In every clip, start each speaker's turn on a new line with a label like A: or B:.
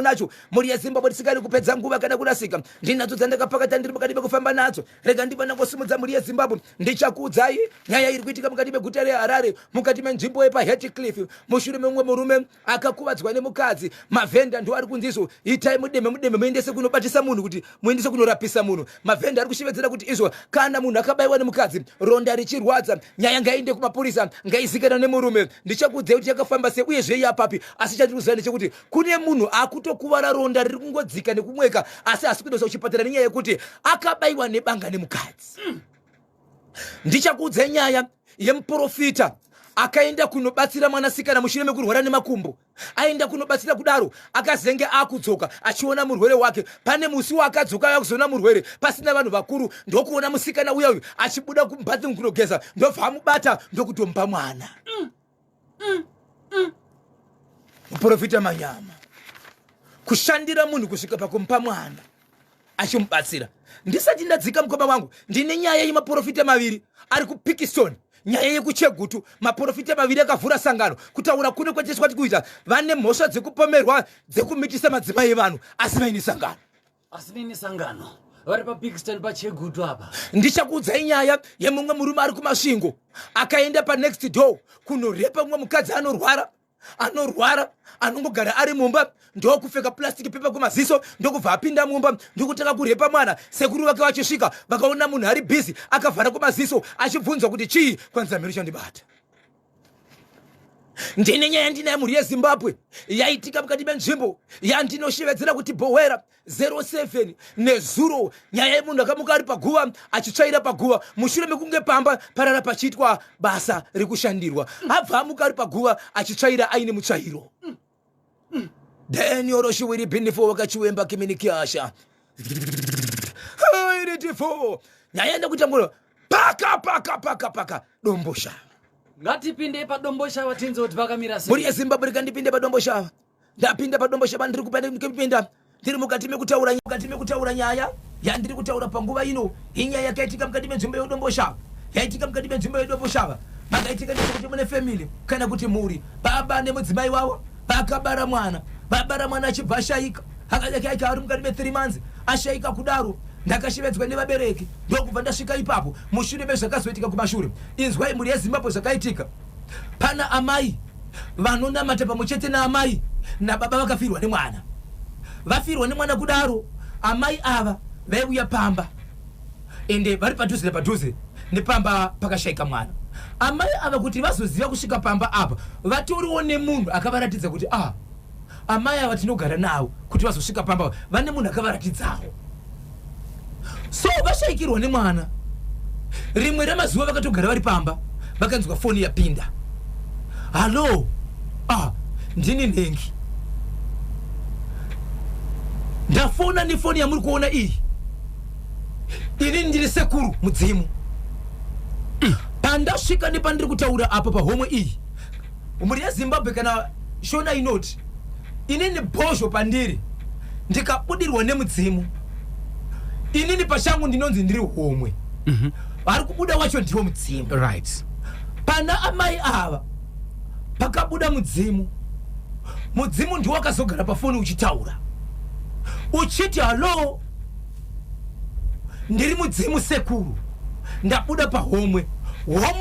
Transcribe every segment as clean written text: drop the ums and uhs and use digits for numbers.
A: nacho muri yeZimbabwe tisikali kupedza nguva kana kurasika ndinadzo dzandakapakata ndiri mukati mekufamba nadzo rega ndipana kusimudza muri yeZimbabwe ndichakuudzai nyaya iri kuitika mukati meguta reHarare mukati menzvimbo yepaHatcliffe mushure memumwe murume akakuvadzwa nemukadzi mavhenda ndo ari kunziso itai mudeme muendese kunobatisa munhu kuti muendese kunorapisa munhu mavhenda ari kushevedzera kuti izvo kana munhu akabayiwa nemukadzi ronda richirwadza nyaya ngainde kumapurisa ngaizikanwa nemurume ndichakuudzai kuti yakafamba sei uyezve yapapi asi chandikuziva ndechekuti kune munhu akutokuvara ronda riri kungodzika nekumweka asi kuendeswa kuchipatara nenyaya yekuti akabayiwa nebanga nemukadzi. Ndichakuudzai nyaya yemuprofita akaenda kunobatsira mwanasikana mushure mekurwara nemakumbo. Aenda kunobatsira kudaro akazenge akudzoka achiona murwere wake. Pane musi wakadzoka akuzoona murwere pasina vanhu vakuru ndokuona musikana uya achibuda kumbathroom kunogeza ndobva amubata ndokutompa mwana. Muprofita manyama kushandira munhu kusvika pakumpa mwana achimubatsira. Ndisati ndadzika mukoma wangu ndine nyaya yemaprofita maviri ari kupikisoni. Nyaya yekuchegutu maprofita maviri akavhura sangano kutaura kune kweteswa tikuita vane mhosva dzekupomerwa dzekumitisa madzimai evanhu asi vaine sangano
B: vari papikiston pachegutu apa.
A: Ndichakuudzai nyaya yemumwe murume ari kumasvingo akaenda panext door kunorepa mumwe mukadzi anorwara anongogara ari mumba ndokupfeka plastic paper kumaziso ndokubva apinda mumba ndokutanga kurepa mwana. Sekuru vake vachisvika vakaona munhu ari busy akavhara kumaziso achibvunzwa kuti chii kwanza mheri chandibata. Ndine nyaya ndinaye muri yeZimbabwe yaitika mukati menzvimbo yandinoshevedzera kuti Bhowera 07 nezuro nyaya yemunhu akamuka ari paguva achitsvaira paguva mushure mekunge pamba parara pachiitwa basa rekushandirwa abva amuka ari paguva achitsvaira aine mutsvairo. Daniel Roshwiri Binifo wakachiwemba kiminikiasha 84 nyaya enda kutangura paka dombosha.
B: Ngatipinde padomboshava tinzo kuti vakamira sei.
A: Muri yeZimbabwe rikandipinde padomboshava. Ndapinda padomboshava ndiri kupinda ndiri mukati mekutaura nyaya yandiri kutaura panguva ino inyaya yakaitika mukati menzvimbo yedomboshava yaitika mukati menzvimbo yedomboshava makaitika ndekuti mune family kana kuti muri baba nemudzimai wavo vakabara mwana achibva ashaika akaika ari mukati me3 months ashaika kudaro ndakashevedzwa nevabereki ndokubva ndasvika ipapo mushure mezvakazoitika kumashure. Inzwai muri yeZimbabwe zvakaitika pana amai vanonamata pamwe chete naamai nababa vakafirwa nemwana. Vafirwa nemwana kudaro amai ava vaiuya pamba ende vari padhuze nepamba pakashaika mwana. Amai ava kuti vazoziva kusvika pamba apa vatoriwo nemunhu akavaratidza kuti amai ava tinogara navo kuti vazosvika pamba vane munhu akavaratidzawo. So vashaikirwa nemwana. Rimwe ramazuva vakatogara vari pamba vakanzwa foni yapinda. Halo, ndini Nhengi. Ndafona nefoni yamuri kuona iyi. Ini ndiri sekuru mudzimu. Pandasvika nepandiri kutaura apa pahomwe iyi. Muri yeZimbabwe kana shona inoti inini bhozho pandiri ndikabudirwa nemudzimu. Inini pachangu ndinonzi ndiri homwe. Ari kubuda wacho ndiwo mudzimu.
C: Right.
A: Pana amai ava pakabuda mudzimu ndiwo akazogara pafoni uchitaura uchiti halo ndiri mudzimu sekuru ndabuda pahomwe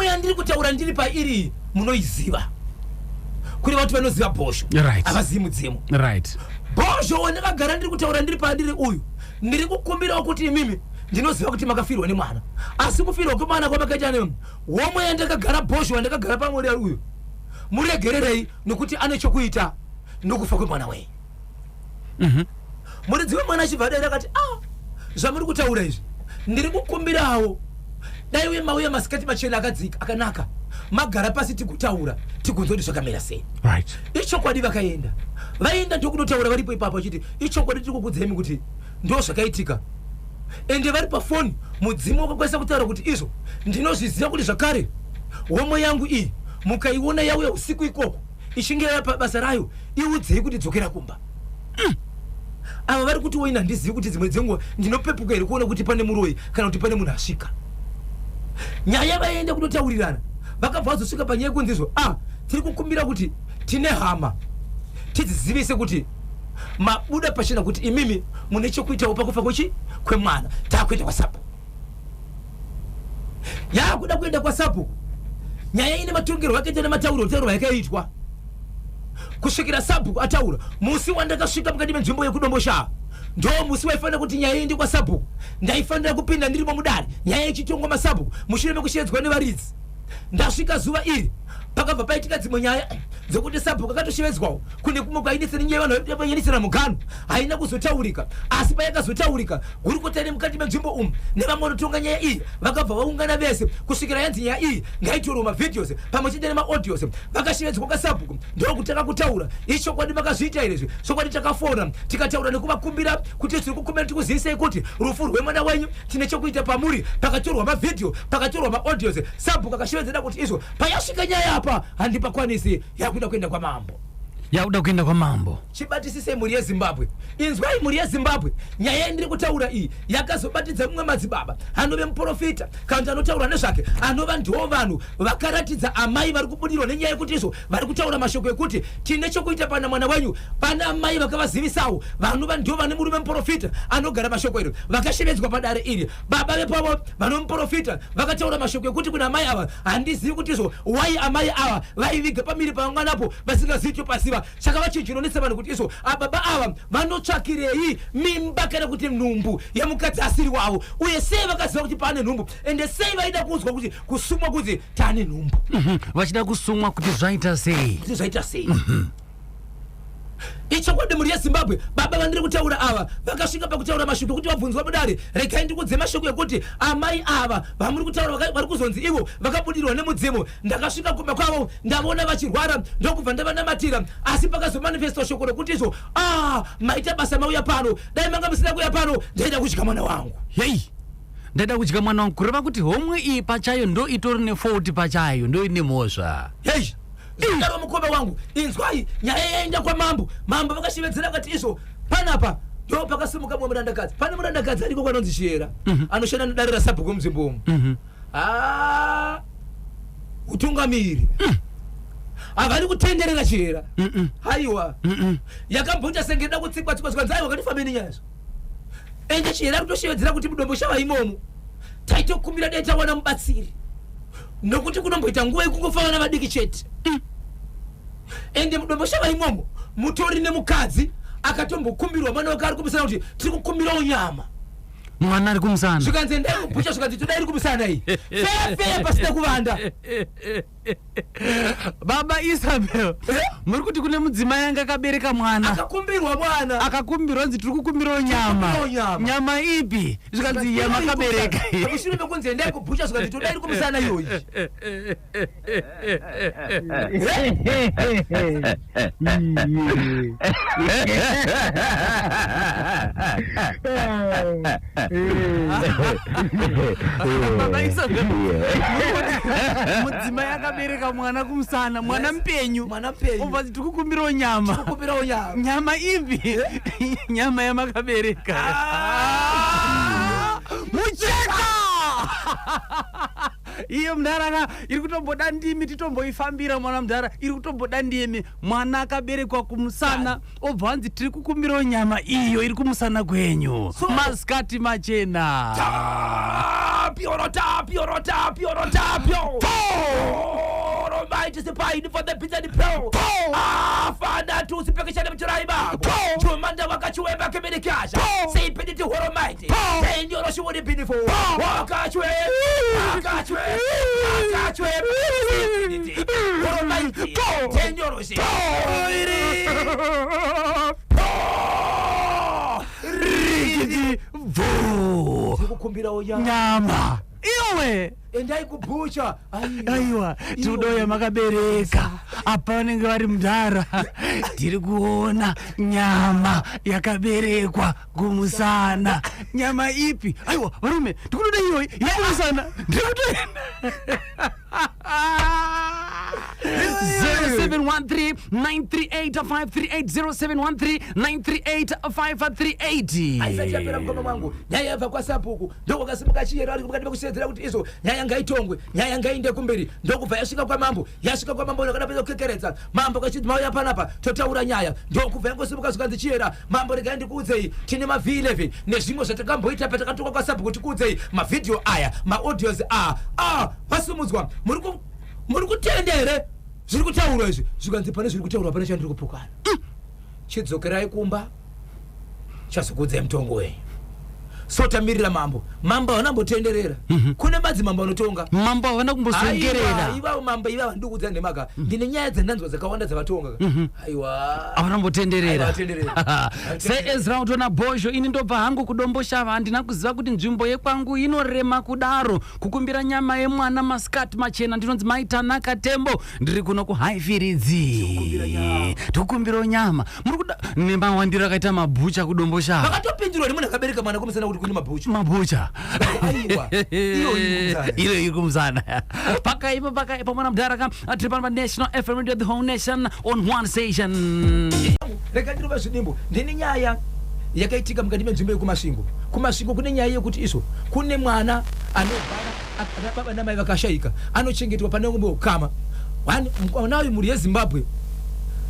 A: yandiri kutaura ndiri pairi munoiziva kuri vatu vanoziva bhosho.
C: Right.
A: Avazivi mudzimu.
C: Right.
A: Bhosho wandakagara ndiri kutaura ndiri pandiri uyu ndiri kukumbirawo kuti imimi ndinoziva kuti makafirwa nemwana asi kufirwa kwemwana kwamakaita nemi womwe yandakagara bhosho wandakagara pamwe uyu muregererei nokuti ane chokuita nokufa kwemwana wei. Muridzi wemwana achibva dai akati zvamuri kutaura izvi ndiri kukumbirawo dai uye mauya masikati machena akadzika akanaka magara pasi tikutaura tikunzwa kuti zvakamira sei.
C: Right.
A: Ichokwadi vakaenda vaenda ndokunotaura varipo ipapo achiti ichokwadi tiri kukuudzai kuti ndo zvakaitika ende vari pafoni mudzimu wakakwanisa kutaura kuti izvo ndinozviziva kuti zvakare homwe yangu iyi mukaiona yauya usiku ikoko ichinge yauya pabasa rayo iudzei kuti dzokera kumba. Ava vari kuti woina handizivi kuti dzimwe dzenguva ndinopepuka here kuona kuti pane muroyi kana kuti pane munhu asvika. Nyaya vaenda kunotaurirana vakabva vazosvika panyaya kunzizvo tiri kukumbira kuti tine hama tidzizivise kuti mabuda pachina kuti imimi munechokuita pakufa kuchi kwemwana takuenda kwa sapo yakuda kuenda kwa sapo nyaya ine matungiro wakaita nematauro tero yakaitwa kusvikira sapo ataura musi wandakasvika mukati menzvimbo yekudombosha ndo musi waifana kuti nyaya indi kwa sapo ndaifanira kupinda ndiri mudare nyaya ichitonga masapo mushure mekushedzwa nevaridzi ndasvika zuva iri pakabva paitika dzimwe nyaya dzokuti sabhuku akatoshevedzwawo kune kumwe kwaidetsera nyaya vanhu vayenisana mugano haina kuzotaurika asi payakazotaurika hurukotani mukati menzvimbo umu nevamwe vanotonga nyaya iyi vakabva vaungana vese kusvikira yanzi nyaya iyi ngaitorwa mavhidhios pamwe chete nemaaudios vakashevedzwa kasabhuku ndokutaka kutaura ichokwadi vakazviita irezvi chokwadi takafona tikataura nekuvakumbira kuti tiri kukumbira tikuzivisei kuti rufu rwemwana wenyu tine chokuita pamuri pakatorwa mavhidhio pakatorwa maaudios sabhuku akashevedzera kuti izvo payasvika nyaya apa handipakwanisi yakuda kuenda kwa mambo
B: yakuda kuenda kwa mambo
A: chibatisise muri yeZimbabwe inzwai muri yeZimbabwe nyaya indiri kutaura iyi yakazobatidza mumwe madzibaba anove muprofita kana anotaura nezvake anova ndiwo vanhu vakaratidza amai vari kubudirwa nenyaya yekuti izvo vari kutaura mashoko ekuti tine chokuita pana mwana wenyu pana amai vakavazivisawo vanhu ndiwo vane murume muprofita anogara mashoko iro vakashevedzwa padare iri baba vepavo vano muprofita vakataura mashoko ekuti kuna amai ava handizivi kuti izvo wai amai ava vaiviga pamiri pamwanapo vasingazivi pasiva saka vachinjononesa vanhu kuti izvo ababa ava vanotsvakirei mimba kana kuti nhumbu yemukadzi asiri wavo uye sei vakaziva kuti pane nhumbu ende sei vaida kunzwa kuti kusumwa kuti tane nhumbu
B: vachida kusumwa kuti zvaita sei
A: ichokwadi muri yeZimbabwe baba vandiri kutaura ava vakasvika pakutaura mashoko kuti vabvunzwa mudare regai ndikudze mashoko ekuti amai ava vamuri kutaura vari kuzonzi ivo vakabudirwa nemudzimu ndakasvika kumba kwavo ndavona vachirwara ndokubva ndavanamatira asi pakazomanifestwa shoko rekuti izvo maita basa mauya pano dai manga musina kuya pano ndaida kudya mwana wangu
B: hei ndaida kudya mwana wangu kureva kuti homwe iyi pachayo ndo itori nefault pachayo ndo ine mhosva
A: hei ndaro mukombe wangu inzwai nyaya yaenda kwa mambo vakashevedzera kati izvo panapa ndo pakasimuka mumwe murandakadzi pane murandakadzi ariko kwanonzi Shera anoshanda nedare rasabhuku muzimbomu utungamiri havari kutenderera Shera haiwa yakambonja sengeda kutsikwa nzai wakatifa nyazvo ende Shera ari kutoshevedzera kuti mudombo shava imomo taitokumbira dai tawana mubatsiri nokuti kunomboita nguva yekungofana navadiki chete ende mudombo shava imomo mutori nemukadzi akatombokumbirwa mwana wake ari kumusana kuti tiri kukumbirawo nyama
B: mwana ari kumusana
A: zvikanzi endai kupucha zvikanzi todairi kumusana iyi feya pasina kuvanda
B: baba Isabel muri kuti kune mudzimai anga akabereka mwana
A: akakumbirwa mwana
B: akakumbirwa nzi tiri kukumbirawo nyama ipi zvikanzi nyama akabereka
A: mushure mekunzi endai kupucha zvikanzi todairi kumusana iyoyi
B: baba Isabel mudzimai akabereka mwana kumusana mwana mpenyu obva tikukumbirawo nyama ipi nyama yamakabereka mucheka iyo mudhara iri kutomboda ndimi titomboifambira mwana mudhara iri kutomboda ndimi mwana akaberekwa kumusana obva vanzi tiri kukumbirawo nyama iyo iri kumusana kwenyu masikati machena
A: Almighty Spirit for the pizza the pro. Father to sipekesha na mchuraiba. Chumanda wakachuweba kemedikasha. Say pedi to Almighty. Then you know what beautiful. Wakachwe. Almighty. Then you know she. Kukumbirawo
B: nyama iwe
A: endai kupucha
B: aiwa tudoya makabereka apa vanenge vari mudhara tiri kuona nyama yakaberekwa kumusana nyama ipi aiwa varume ndikutoda iyoyi iri kumusana ndiri kutoenda 0713-938-538
A: aisati yapera mkono mwangu nyaya yabva kwasapuku ndokukasimuka chiyero ari mukati mekusedzera kuti izo nyaya ngaitongwe nyaya ngainde kumberi ndokubva yasvika kwa mambo nakadapedza kukekeredza mambo kachiti mauya panapa totaura nyaya ndokubva yangosimuka zvikanzi chiyera mambo regai ndikuudzei tine mavhi11 nezvimwe zvatakamboita patakatoka kwasapuku tikuudzei mavhidhiyo aya maaudios vasumudzwa muri kutenda here zviri kutaurwa izvi zvikanzi pane zviri kutaurwa pane chandiri kupukana chidzokerai kumba chazokuudzai mutongo wenyu so tamirira mambo havanambotenderera kune madzimambo anotonga
B: mambo havana kumbosongerera
A: ivavo mambo ivavo ndikuudza nemaka ndine nyaya dzendanzwa dzakawanda dzavatonga aiwa
B: havanambotenderera seezra utona bhozho ini ndobva hangu kudomboshava handina kuziva kuti nzvimbo yekwangu inorema kudaro kukumbira nyama yemwana masikati machena ndinonzi maitanaka tembo ndiri kuno kuhaifiridzi tikukumbirawo nyama muri kuda nemawandiro akaita mabhucha kudomboshava
A: vakatopindirwa nemunhu akabereka mwana kumusana kuti kune
B: mabhucha
A: aiwa iyo
B: iri kumzana pakaipo mwana mudhara tiri pano paNational FM Radio the whole nation on one station.
A: Rega ndiri pazvidimbo ndine nyaya yakaitika mukati menzvimbo yekumasvingo kune nyaya yekuti izvo kune mwana anorwara baba namai vakashayika anochengetwa pane ngombe wekukama mwana uyu mhuri yeZimbabwe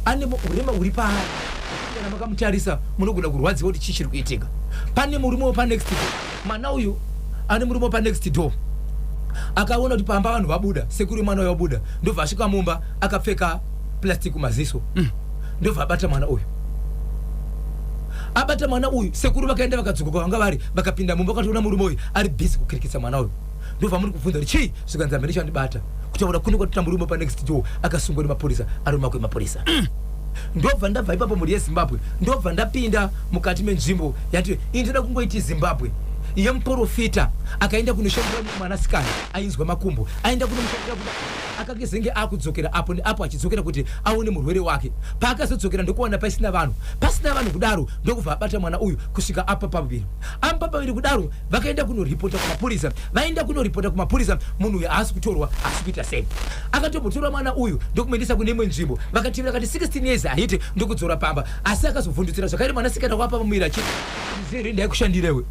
A: ane urema huri paari kana makamutarisa munogona kurwadziwa kuti chii chiri kuitika. Pane murume panext mwana uyu ane murume panext door akaona kuti pamba vanhu vabuda sekuru mwana uyu wabuda ndobva asvika mumba akapfeka plastic kumaziso ndobva abata mwana uyu sekuru vakaenda vakadzoka kwavanga vari vakapinda mumba vakatoona murume uyu ari busy kukirikisa mwana uyu ndobva muri kubvunza kuti chii zvikanzi hamene chandibata kutaura kune kwatota murume panext door akasungwa nemapurisa ari rumako emapurisa ndobva ndabva ipapo mhuri yeZimbabwe ndobva ndapinda mukati menzvimbo yati indoda kungoiti Zimbabwe yemuprofita akaenda kunoshandira mwanasikana ainzwa makumbo aenda kunomushandira kuti akagezenge akudzokera apo neapo achidzokera kuti aone murwere wake paakazodzokera ndokuwana pasina vanhu kudaro ndokubva abata mwana uyu kusvika apa paviri kudaro vakaenda kunoripota kumapurisa munhu uyu haasi kutorwa asi kuita sei akatombotora mwana uyu ndokumendesa kune imwe nzvimbo vakativira kati 16 years aite ndokudzora pamba asi akazovhundutsira zvakaire mwanasikana wapa pamuviri achiti zeri ndaikushandirewe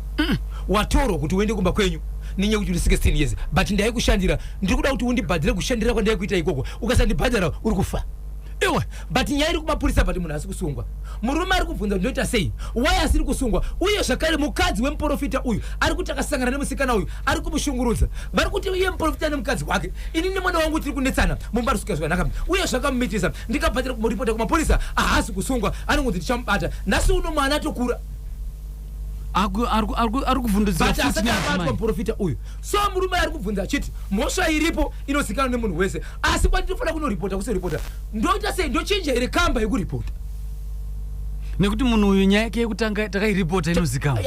A: watorwa kuti uende kumba kwenyu nenyaya kuti uri 16 years but ndaikushandira ndiri kuda kuti undibhadhire kushandira kwandaikuita ikoko ukasandibhadhara uri kufa iwe but nyaya iri kumapurisa but munhu asi kusungwa murume ari kubvunza ndinoita sei why asiri kusungwa uye zvakare mukadzi wemuprofita uyu ari kuti akasangana nemusikana uyu ari kumushungurudza vari kuti iye muprofita nemukadzi wake ini nemwana wangu tiri kunetsana mumba risvika zvakanaka uye zvakamumitisa ndikabhatira kumuripota kumapurisa haasi kusungwa anongonzi ndichamubata nhasi uno mwana atokura ari kuvhundudzira profita uyu so murume ari kubvunza achiti mhosva iripo inozikanwa nemunhu wese asi kwandinofanira kunoripota kusoripota ndoita sei ndochinja here kamba yekuripota
B: nekuti munhu uyu nyaya yake yekutanga takairipota inozikanwa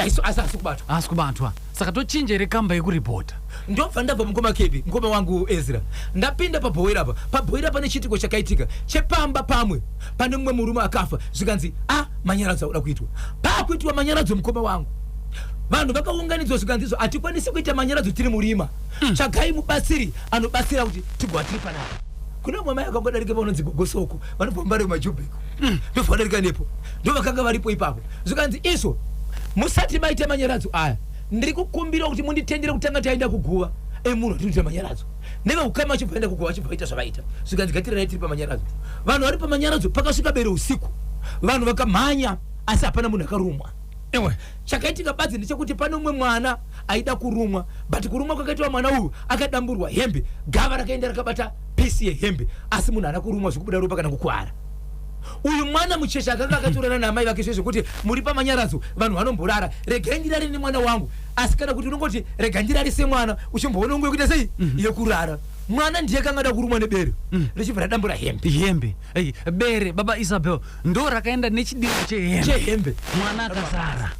B: asi kubatwa saka tochinja here kamba yekuripota
A: ndobva ndabva mukoma wangu Ezra ndapinda pabhoira pane chitiko chakaitika chepamba pamwe pane mumwe murume akafa zvikanzi manyaradzo auda kuitwa paakuitwa manyaradzo mukoma wangu vanhu vakaunganidzwa zvikanzizo hatikwanisi kuita manyaradzo tiri murima chagai mubatsiri anobatsira kuti tigova tiri panapa kuna mwe mai akangodarika paunonzi gogosoko vanobva mumbare wemajubheko ndobva vadarika nepo ndo vakanga varipo ipapo zvikanzi izvo musati maita manyaradzo aya ndiri kukumbira kuti munditendere kutanga taenda kuguva munhu atinoita manyaradzo nevehukama achibva aenda kuguva achibva aita zvavaita zvikanzi gatirai tiri pamanyaradzo vanhu vari pamanyaradzo pakasvika bere usiku vanhu vakamhanya asi hapana munhu akarumwa chakaitika badzi ndechekuti pane umwe mwana aida kurumwa but kurumwa kwakaitwa mwana uyu akadamburwa hembe gava rakaenda rakabata pisi yehembe asi munhu haana kurumwa zvikubuda ropa kana kukwara uyu mwana mucheche akanga akatorana namai vake zvezvekuti muri pamanyaradzo vanhu vanomborara regai ndirari nemwana wangu asi kana kuti unongoti regai ndirari semwana uchimboona unge kuita sei yekurara mwana ndiye kanga ada kurumwa nebere richibva radambura hembe
B: bere baba Isabel ndo rakaenda nechidiro chehembe mwana akasara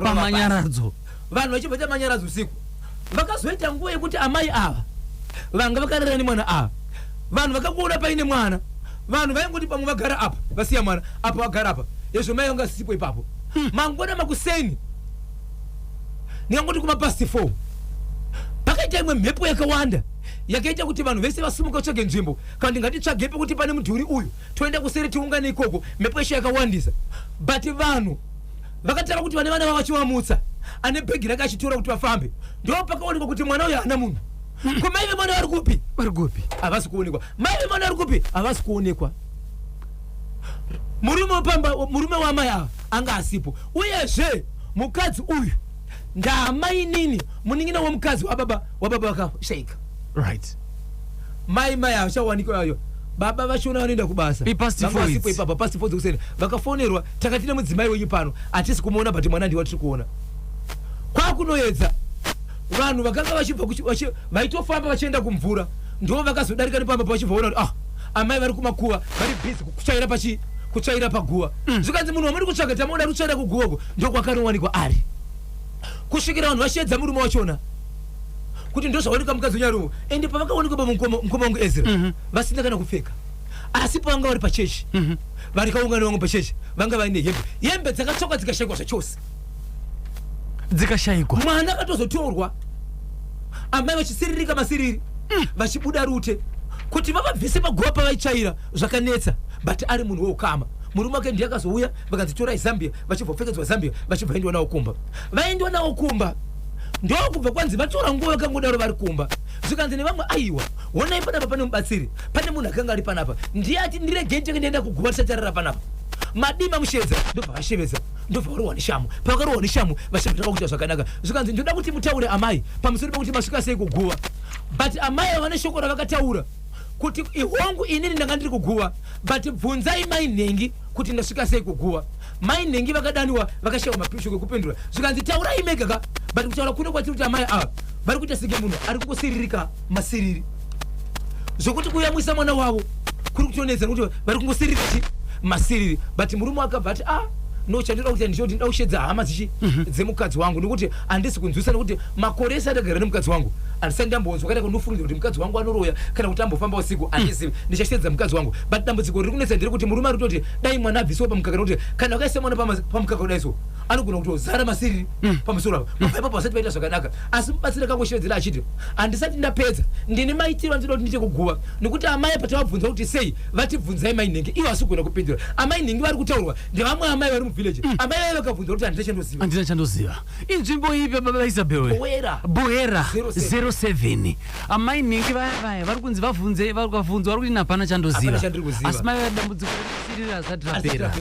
B: pamanyaradzo
A: vanhu vachibva manyaradzo usiku vakazoita nguva yekuti amai ava vanga vakarara nemwana ava vanhu vakakuona paine mwana vanhu vaingoti pamwe vagara apa vasiya mwana apa vagara apa izvo mai vanga sisipo ipapo mangwana makuseni ndingangoti kumapasti 4 pakaita imwe mhepo yakawanda yakaita kuti vanhu vese vasimuka kutsvage nzvimbo kana ndingatitsvagepo kuti pane mudhuri uyu toenda kuseri tiungane ikoko mhepo yeshe yakawandisa but vanhu vakatara kuti vane vana vavachivamutsa ane bhegi rake achitora kuti vafambe ndo pakaonekwa kuti mwana uyu haana munhu kumaive mwana vari kupi havasi kuonekwa maive mwana vari kupi havasi kuonekwa murume wamai ava anga asipo uyezve mukadzi uyu ndaamai nini muningina womukadzi wababa vakashaika
B: right
A: mai ava chawanikwayo baba vachona vanoenda kubasa
B: ipasipo
A: ipapa pasipo dzekuseni vakafonerwa takatine mudzimai wenyu pano hatisi kumuona but mwana ndiwa tiri kuona kwakunoedza vanhu vakanga vachibva vaitofamba vachienda kumvura ndo vakazodarika nepamba vachibvaona kuti amai vari kumakuva vari bhizi kutsvaira paguva zvikanzi munhu wamuri kutsvaga tamaoda kutsvaira kuguvako ndo kwakanowanikwa ari kusvikira vanhu vashedza murume wachona kuti ndo zvaoneka mukadzi wenyarume ende pavakaonekwa pamukoma wangu Ezra vasina kana kupfeka asi pavanga vari pachechi vari kaungana vamwe pachechi vanga vaine hembe dzakatsvakwa dzikashayikwa zvachose
B: dzikashayikwa
A: mwana akatozotorwa amai vachisiririka masiriri vachibuda rute kuti vavabvise paguva pavaitsvaira zvakanetsa but ari munhu weukama murume wake ndiye akazouya vakadzitorai Zambia vachibvopfekedzwa Zambia vachibva vaendiwa nawo kumba ndokubva kwanzi vatora nguva yakangodaro vari kumba zvikanzi nevamwe aiwa honai panapa pane mubatsiri pane munhu akanga ari panapa ndiye ati ndiregei tenge ndienda kuguva tisati arara panapa madima mushedza ndobva vashevedza ndobva varohwa neshamu pavakarohwa neshamu vachibva kuita zvakanaka zvikanzi ndoda kuti mutaure amai pamusoro pekuti masvika sei kuguva but amai vane shoko ravakataura kuti ihwangu inini ndanga ndiri kuguva but bvunzai mai nhengi kuti ndasvika sei kuguva mai nhengi vakadaniwa vakashaiwa mapisho ekupindura zvikanzi taurai megaka but kutaura kuno kwatiri kuti amai ava vari kuita senge munhu ari kungosiririka masiriri zvokuti kuyamwisa mwana wavo kuri kutonedza nekuti vari kungosiririka masiriri but murume akabva ati nochandira kuti ndishoti ndaushedza hama dzemukadzi wangu nekuti handisi kunzwisa nekuti makore ese adagara nemukadzi wangu handisati ndambonzwa kana kundofungidzwa kuti mukadzi wangu anoroya kana kuti ambofamba usiku handizivi ndichashedza mukadzi wangu but dambudziko riri kunetsa ndiri kuti murume ari kutoti dai mwana abvisiwa pamukaka nekuti kana wakaisa mwana pamukaka kudaiso anogona kutozara masiriri pamusoro apa mapaipapo vasati vaita zvakanaka asi mubatsiri akangoshevedzera achiti handisati ndapedza ndine maitiro andinoda kuti ndiite kuguva nekuti amai patavabvunza kuti sei vatibvunzai mai nhengi ivo hasi kugona kupindura amai nhengi vari kutaurwa ndevamwe amai vari muvhileji amai vai vakabvunza kuti handina chandoziva inzvimbo ipi baba Isabel Bohera 07 amai nhengi vaya vari kunzi vakabvunzwa vari kuti napana chandoziva asi mai vadambudziko rekusirira asati rapera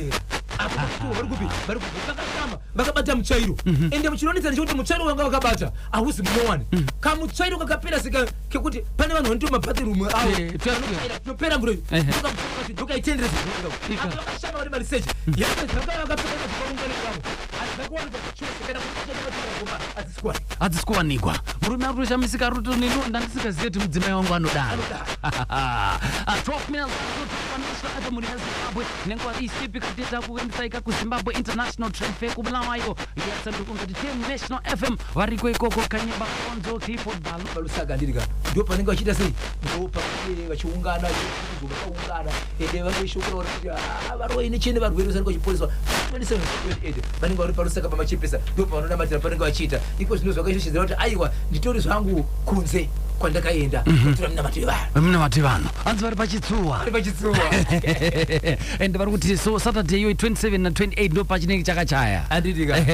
A: vakabata mutsvairo ende muchinonetsa ndechekuti mutsvairo wanga vakabata hauzi munowani kamutsvairo kakapera sika kekuti pane vanhu vanoti mabhathirumu avo tinopera mvura ndokaitendereza akavashama vari marisechi hadzisi kuwanikwa murume ari kutoshamisika rutonino ndandisingazive kuti mudzimai wangu anodaro 12 minutes muri yazimbabwe nenguva isipi kateta kuendisaika kuzimbabwe international trade fair kubulawayo yasandukungati national fm variko ikoko kanyeba konzo keyboard balusaka ndirika ndo panenge vachita sei ndo pakuti vachiungana vakaungana ende vakuishokora kuti varoi nechene varwere vasariko vachiporeswa 27 vanenge vari palusaka pamachepesa ndo pavanonamatira panenge vachiita iko zvino zvakaishoshedzera kuti aiwa nditori zvangu kunze kwandakaenda mnamatiri vanhu hanzi vari pachitsuwa ende vari kuti so saturday iyo 27 na 28 ndo pachinenge chakachaya anditika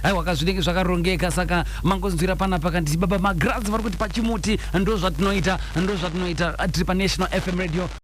A: aiwa kazvinenge zvakarongeka saka mangonzwira panapa kanditi baba magradzi vari kuti pachimuti ndo zvatinoita tiri pa National FM radio